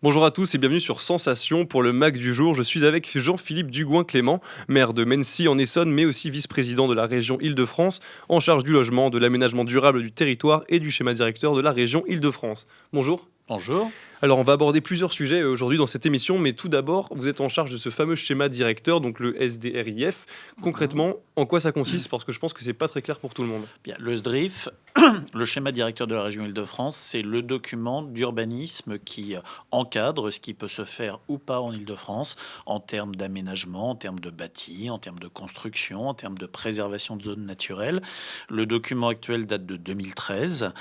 Bonjour à tous et bienvenue sur Sensation pour le MAC du jour. Je suis avec Jean-Philippe Dugouin-Clément, maire de Mency en Essonne, mais aussi vice-président de la région Île-de-France, en charge du logement, de l'aménagement durable du territoire et du schéma directeur de la région Île-de-France. Bonjour. Bonjour. Alors on va aborder plusieurs sujets aujourd'hui dans cette émission, mais tout d'abord, vous êtes en charge de ce fameux schéma directeur, donc le SDRIF. Mhm. Concrètement, en quoi ça consiste? Parce que je pense que c'est pas très clair pour tout le monde. Bien, le SDRIF, le schéma directeur de la région Île-de-France, c'est le document d'urbanisme qui encadre ce qui peut se faire ou pas en Île-de-France en termes d'aménagement, en termes de bâti, en termes de construction, en termes de préservation de zones naturelles. Le document actuel date de 2013.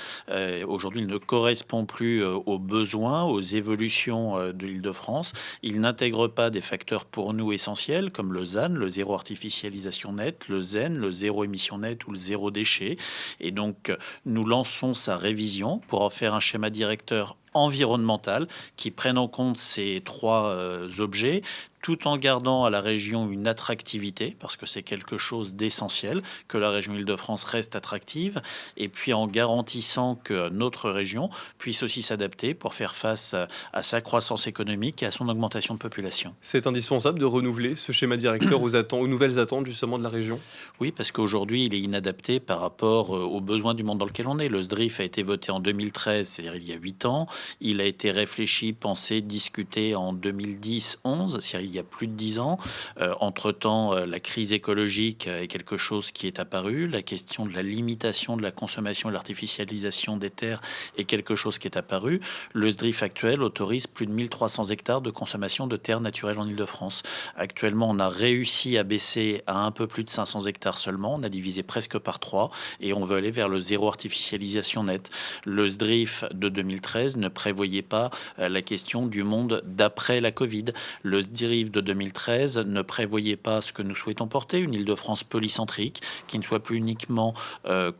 Aujourd'hui, il ne correspond plus aux besoins, aux évolutions de l'Île-de-France. Il n'intègre pas des facteurs pour nous essentiels comme le ZAN, le zéro artificialisation nette, le ZEN, le zéro émission nette ou le zéro déchet. Et donc, nous lançons sa révision pour en faire un schéma directeur environnemental qui prenne en compte ces trois objets tout en gardant à la région une attractivité, parce que c'est quelque chose d'essentiel, que la région Île-de-France reste attractive, et puis en garantissant que notre région puisse aussi s'adapter pour faire face à sa croissance économique et à son augmentation de population. C'est indispensable de renouveler ce schéma directeur aux nouvelles attentes justement de la région. Oui, parce qu'aujourd'hui, il est inadapté par rapport aux besoins du monde dans lequel on est. Le SDRIF a été voté en 2013, c'est-à-dire il y a 8 ans. Il a été réfléchi, pensé, discuté en 2010-11, c'est-à-dire il y a plus de 10 ans. Entre-temps, la crise écologique est quelque chose qui est apparu. La question de la limitation de la consommation et de l'artificialisation des terres est quelque chose qui est apparu. Le SDRIF actuel autorise plus de 1300 hectares de consommation de terres naturelles en Île-de-France. Actuellement, on a réussi à baisser à un peu plus de 500 hectares seulement. On a divisé presque par 3 et on veut aller vers le zéro artificialisation nette. Le SDRIF de 2013 ne prévoyait pas la question du monde d'après la Covid. Le SDRIF de 2013 ne prévoyait pas ce que nous souhaitons porter, une Île-de-France polycentrique qui ne soit plus uniquement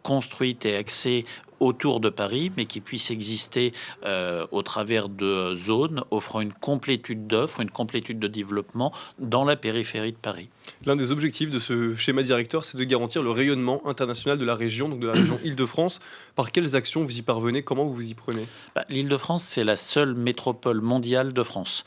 construite et axée autour de Paris, mais qui puisse exister au travers de zones offrant une complétude d'offres, une complétude de développement dans la périphérie de Paris. L'un des objectifs de ce schéma directeur, c'est de garantir le rayonnement international de la région, donc de la région Île-de-France. Par quelles actions vous y parvenez? Comment vous vous y prenez? L'Île-de-France, c'est la seule métropole mondiale de France.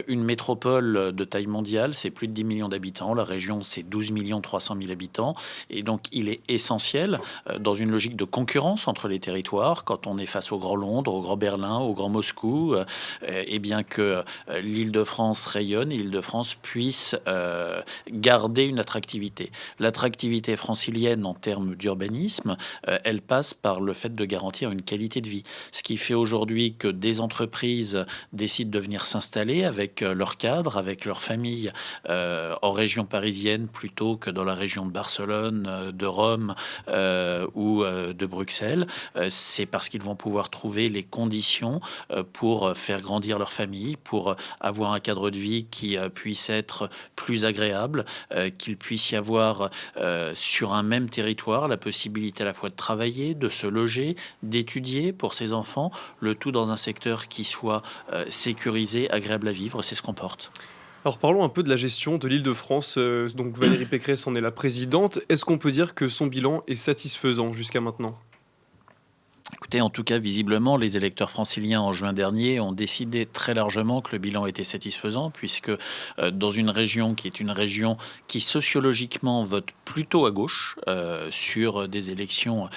Une métropole de taille mondiale, c'est plus de 10 millions d'habitants. La région, c'est 12 300 000 habitants. Et donc, il est essentiel, dans une logique de concurrence entre les territoires, quand on est face au Grand Londres, au Grand Berlin, au Grand Moscou, et bien que l'Île-de-France rayonne et l'Île-de-France puisse garder une attractivité. L'attractivité francilienne en termes d'urbanisme, elle passe par le fait de garantir une qualité de vie. Ce qui fait aujourd'hui que des entreprises décident de venir s'installer avec leurs cadres, avec leurs familles en région parisienne plutôt que dans la région de Barcelone, de Rome ou de Bruxelles. C'est parce qu'ils vont pouvoir trouver les conditions pour faire grandir leur famille, pour avoir un cadre de vie qui puisse être plus agréable, qu'il puisse y avoir sur un même territoire la possibilité à la fois de travailler, de se loger, d'étudier pour ses enfants, le tout dans un secteur qui soit sécurisé, agréable à vivre, c'est ce qu'on porte. Alors parlons un peu de la gestion de l'Île-de-France. Donc Valérie Pécresse en est la présidente. Est-ce qu'on peut dire que son bilan est satisfaisant jusqu'à maintenant? Écoutez, en tout cas, visiblement, les électeurs franciliens en juin dernier ont décidé très largement que le bilan était satisfaisant, puisque dans une région qui est une région qui sociologiquement vote plutôt à gauche sur des élections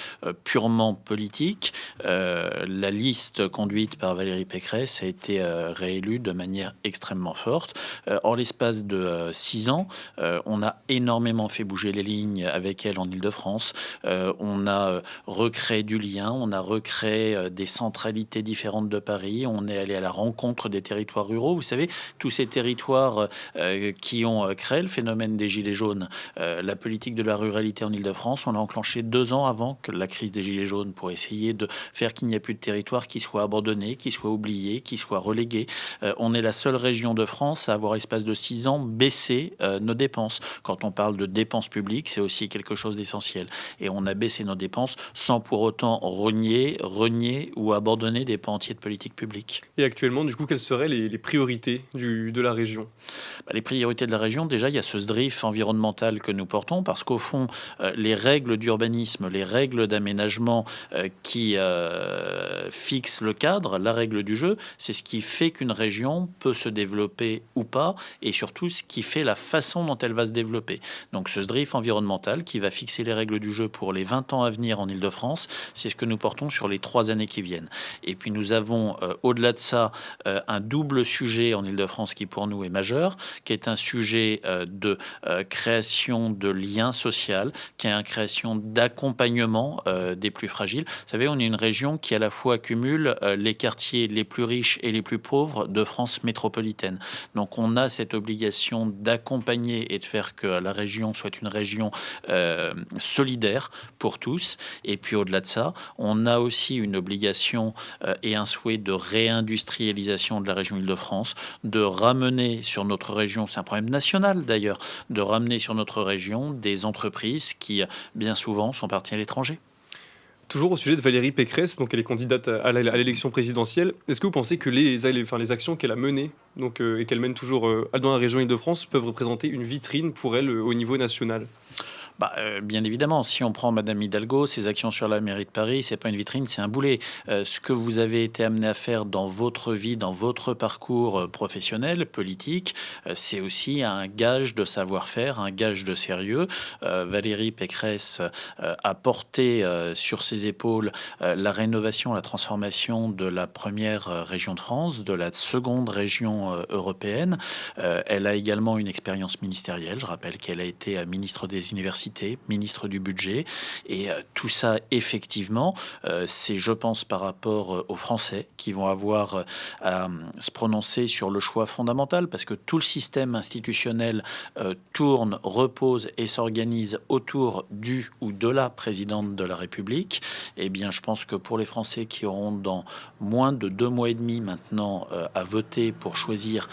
purement politiques, la liste conduite par Valérie Pécresse a été réélue de manière extrêmement forte. En l'espace de 6 ans, on a énormément fait bouger les lignes avec elle en Île-de-France. On a recréé du lien, on a recréé des centralités différentes de Paris, on est allé à la rencontre des territoires ruraux. Vous savez, tous ces territoires qui ont créé le phénomène des Gilets jaunes, la politique de la ruralité en Île-de-France, on l'a enclenché 2 ans avant que la crise des Gilets jaunes pour essayer de faire qu'il n'y ait plus de territoire qui soit abandonné, qui soit oublié, qui soit relégué. On est la seule région de France à avoir, l'espace de 6 ans, baissé nos dépenses. Quand on parle de dépenses publiques, c'est aussi quelque chose d'essentiel. Et on a baissé nos dépenses sans pour autant rogner oublier, renier ou abandonner des pans entiers de politique publique. Et actuellement, du coup, quelles seraient les priorités de la région? Les priorités de la région, déjà, il y a ce SDRIF environnemental que nous portons, parce qu'au fond, les règles d'urbanisme, les règles d'aménagement qui fixent le cadre, la règle du jeu, c'est ce qui fait qu'une région peut se développer ou pas, et surtout ce qui fait la façon dont elle va se développer. Donc ce SDRIF environnemental qui va fixer les règles du jeu pour les 20 ans à venir en Île-de-France, c'est ce que nous portons sur les 3 années qui viennent. Et puis nous avons, au-delà de ça, un double sujet en Île-de-France qui pour nous est majeur, qui est un sujet de création de liens sociaux, qui est une création d'accompagnement des plus fragiles. Vous savez, on est une région qui à la fois cumule les quartiers les plus riches et les plus pauvres de France métropolitaine. Donc on a cette obligation d'accompagner et de faire que la région soit une région solidaire pour tous. Et puis au-delà de ça, on a aussi une obligation et un souhait de réindustrialisation de la région Île-de-France, de ramener sur notre région, c'est un problème national d'ailleurs, de ramener sur notre région des entreprises qui bien souvent sont parties à l'étranger. Toujours au sujet de Valérie Pécresse, donc elle est candidate à l'élection présidentielle. Est-ce que vous pensez que les actions qu'elle a menées donc, et qu'elle mène toujours dans la région Île-de-France peuvent représenter une vitrine pour elle au niveau national? Bien évidemment, si on prend Madame Hidalgo, ses actions sur la mairie de Paris, c'est pas une vitrine, c'est un boulet. Ce que vous avez été amené à faire dans votre vie, dans votre parcours professionnel, politique, c'est aussi un gage de savoir-faire, un gage de sérieux. Valérie Pécresse a porté sur ses épaules la rénovation, la transformation de la première région de France, de la seconde région européenne. Elle a également une expérience ministérielle. Je rappelle qu'elle a été ministre des universités, ministre du budget, et tout ça effectivement c'est, je pense, par rapport aux Français qui vont avoir à se prononcer sur le choix fondamental, parce que tout le système institutionnel tourne, repose et s'organise autour du ou de la présidente de la République. Et bien je pense que pour les Français qui auront dans moins de 2 mois et demi maintenant à voter pour choisir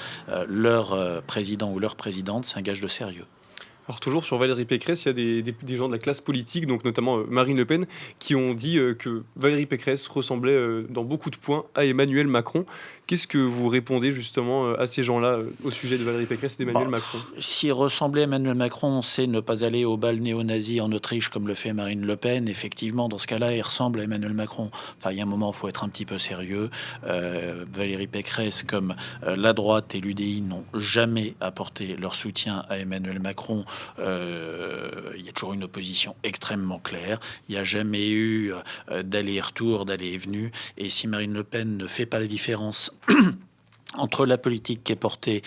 leur président ou leur présidente, c'est un gage de sérieux. Alors toujours sur Valérie Pécresse, il y a des gens de la classe politique, donc notamment Marine Le Pen, qui ont dit que Valérie Pécresse ressemblait dans beaucoup de points à Emmanuel Macron. Qu'est-ce que vous répondez justement à ces gens-là au sujet de Valérie Pécresse et d'Emmanuel Macron? S'il ressemblait à Emmanuel Macron, c'est ne pas aller au bal néo-nazi en Autriche comme le fait Marine Le Pen. Effectivement, dans ce cas-là, il ressemble à Emmanuel Macron. Enfin, il y a un moment, il faut être un petit peu sérieux. Valérie Pécresse, comme la droite et l'UDI, n'ont jamais apporté leur soutien à Emmanuel Macron. Il y a toujours une opposition extrêmement claire. Il n'y a jamais eu d'aller-retour, d'aller et venu. Et si Marine Le Pen ne fait pas la différence entre la politique qui est portée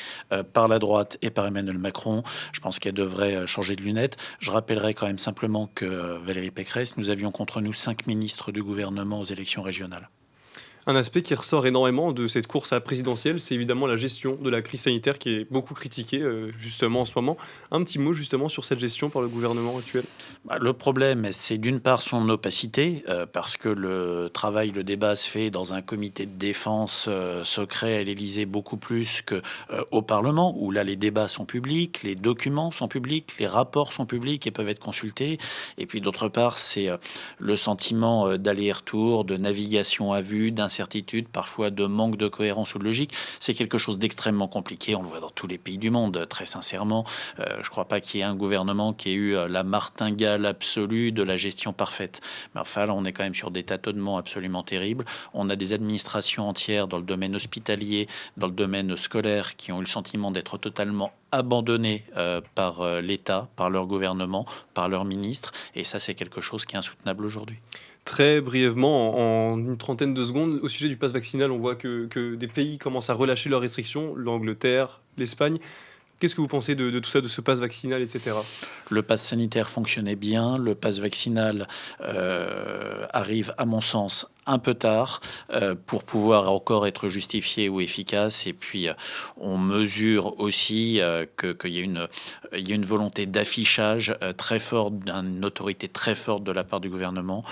par la droite et par Emmanuel Macron, je pense qu'elle devrait changer de lunettes. Je rappellerai quand même simplement que Valérie Pécresse, nous avions contre nous 5 ministres du gouvernement aux élections régionales. Un aspect qui ressort énormément de cette course à la présidentielle, c'est évidemment la gestion de la crise sanitaire qui est beaucoup critiquée justement en ce moment. Un petit mot justement sur cette gestion par le gouvernement actuel. Le problème, c'est d'une part son opacité, parce que le travail, le débat se fait dans un comité de défense secret à l'Élysée beaucoup plus qu'au Parlement, où là les débats sont publics, les documents sont publics, les rapports sont publics et peuvent être consultés. Et puis d'autre part, c'est le sentiment d'aller-retour, de navigation à vue, d'incertitude, parfois de manque de cohérence ou de logique. C'est quelque chose d'extrêmement compliqué. On le voit dans tous les pays du monde, très sincèrement. Je ne crois pas qu'il y ait un gouvernement qui ait eu la martingale absolue de la gestion parfaite. Mais enfin, là, on est quand même sur des tâtonnements absolument terribles. On a des administrations entières dans le domaine hospitalier, dans le domaine scolaire, qui ont eu le sentiment d'être totalement abandonnés par l'État, par leur gouvernement, par leurs ministres. Et ça, c'est quelque chose qui est insoutenable aujourd'hui. Très brièvement, en une trentaine de secondes, au sujet du pass vaccinal, on voit que des pays commencent à relâcher leurs restrictions, l'Angleterre, l'Espagne. Qu'est-ce que vous pensez de tout ça, de ce pass vaccinal, etc.? Le pass sanitaire fonctionnait bien. Le pass vaccinal arrive, à mon sens, un peu tard pour pouvoir encore être justifié ou efficace. Et puis, on mesure aussi qu'il y a une volonté d'affichage très forte, d'une autorité très forte de la part du gouvernement.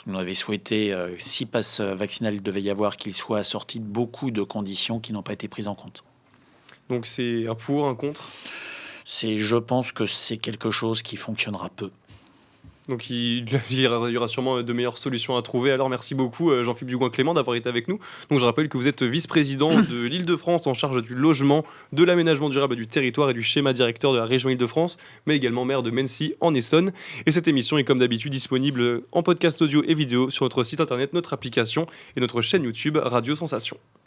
Nous avait souhaité, si pass vaccinal il devait y avoir, qu'il soit assorti de beaucoup de conditions qui n'ont pas été prises en compte. Donc c'est un pour, un contre? Je pense que c'est quelque chose qui fonctionnera peu. Donc il y aura sûrement de meilleures solutions à trouver. Alors merci beaucoup Jean-Philippe Dugouin-Clément d'avoir été avec nous. Donc je rappelle que vous êtes vice-président de l'Île-de-France en charge du logement, de l'aménagement durable du territoire et du schéma directeur de la région Île-de-France, mais également maire de Mency en Essonne. Et cette émission est comme d'habitude disponible en podcast audio et vidéo sur notre site internet, notre application et notre chaîne YouTube Radio Sensation.